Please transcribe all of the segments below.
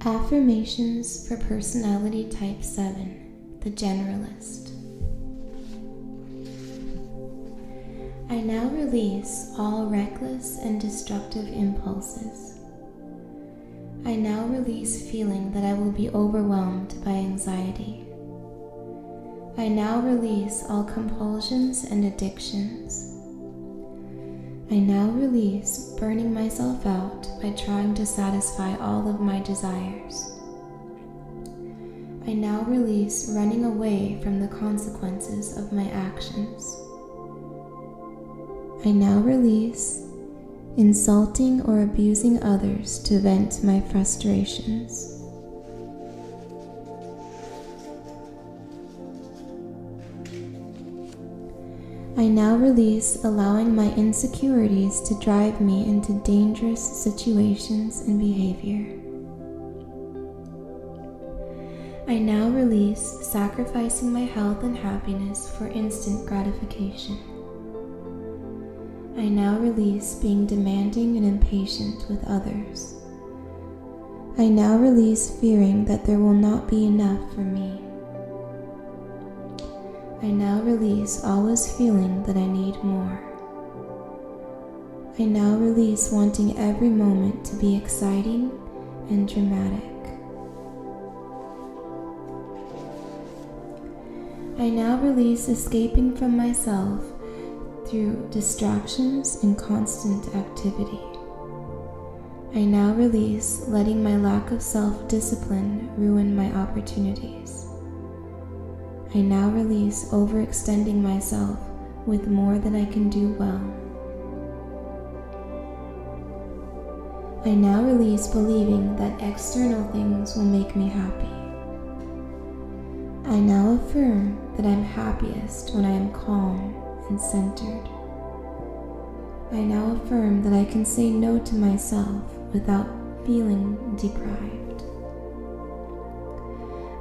Affirmations for Personality Type 7, the Generalist. I now release all reckless and destructive impulses. I now release feeling that I will be overwhelmed by anxiety. I now release all compulsions and addictions. I now release burning myself out by trying to satisfy all of my desires. I now release running away from the consequences of my actions. I now release insulting or abusing others to vent my frustrations. I now release allowing my insecurities to drive me into dangerous situations and behavior. I now release sacrificing my health and happiness for instant gratification. I now release being demanding and impatient with others. I now release fearing that there will not be enough for me. I now release always feeling that I need more. I now release wanting every moment to be exciting and dramatic. I now release escaping from myself through distractions and constant activity. I now release letting my lack of self-discipline ruin my opportunities. I now release overextending myself with more than I can do well. I now release believing that external things will make me happy. I now affirm that I'm happiest when I am calm and centered. I now affirm that I can say no to myself without feeling deprived.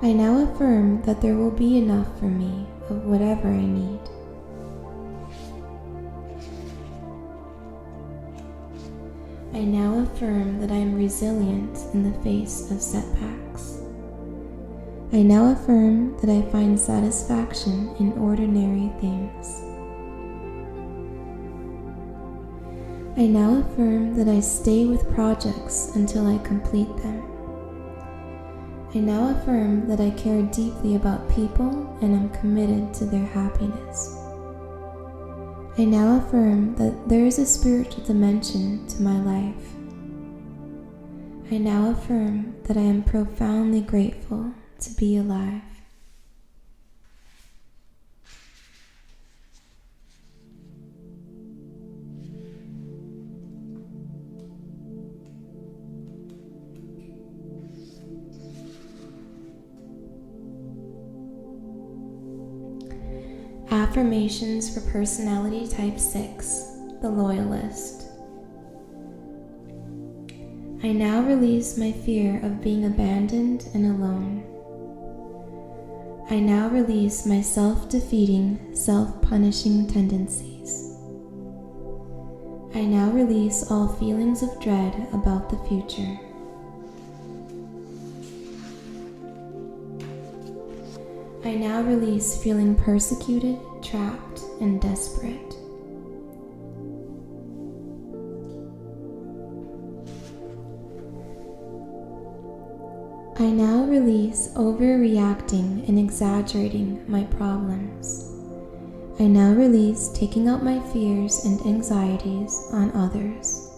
I now affirm that there will be enough for me of whatever I need. I now affirm that I am resilient in the face of setbacks. I now affirm that I find satisfaction in ordinary things. I now affirm that I stay with projects until I complete them. I now affirm that I care deeply about people and am committed to their happiness. I now affirm that there is a spiritual dimension to my life. I now affirm that I am profoundly grateful to be alive. Affirmations for Personality Type 6, the Loyalist. I now release my fear of being abandoned and alone. I now release my self-defeating, self-punishing tendencies. I now release all feelings of dread about the future. I now release feeling persecuted, trapped, and desperate. I now release overreacting and exaggerating my problems. I now release taking out my fears and anxieties on others.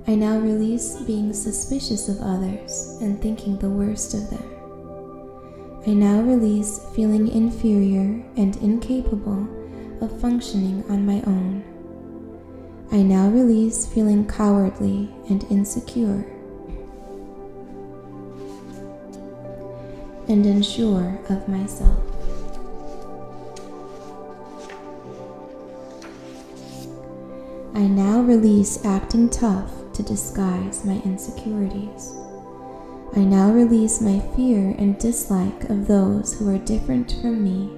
I now release being suspicious of others and thinking the worst of them. I now release feeling inferior and incapable of functioning on my own. I now release feeling cowardly and insecure and unsure of myself. I now release acting tough to disguise my insecurities. I now release my fear and dislike of those who are different from me.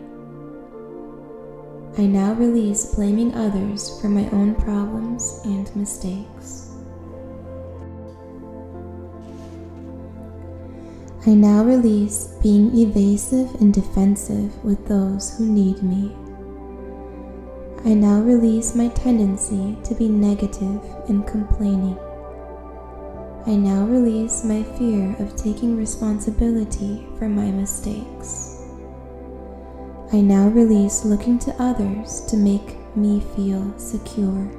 I now release blaming others for my own problems and mistakes. I now release being evasive and defensive with those who need me. I now release my tendency to be negative and complaining. I now release my fear of taking responsibility for my mistakes. I now release looking to others to make me feel secure.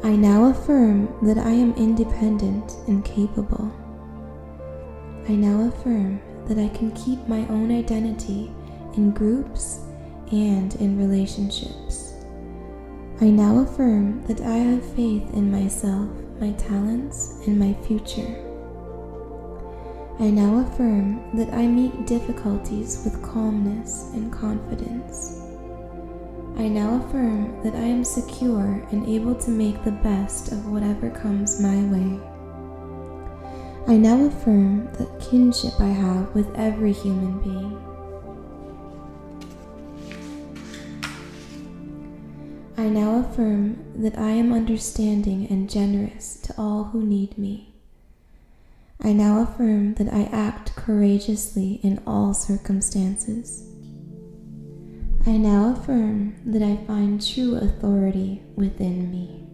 I now affirm that I am independent and capable. I now affirm that I can keep my own identity in groups and in relationships. I now affirm that I have faith in myself, my talents, and my future. I now affirm that I meet difficulties with calmness and confidence. I now affirm that I am secure and able to make the best of whatever comes my way. I now affirm the kinship I have with every human being. I now affirm that I am understanding and generous to all who need me. I now affirm that I act courageously in all circumstances. I now affirm that I find true authority within me.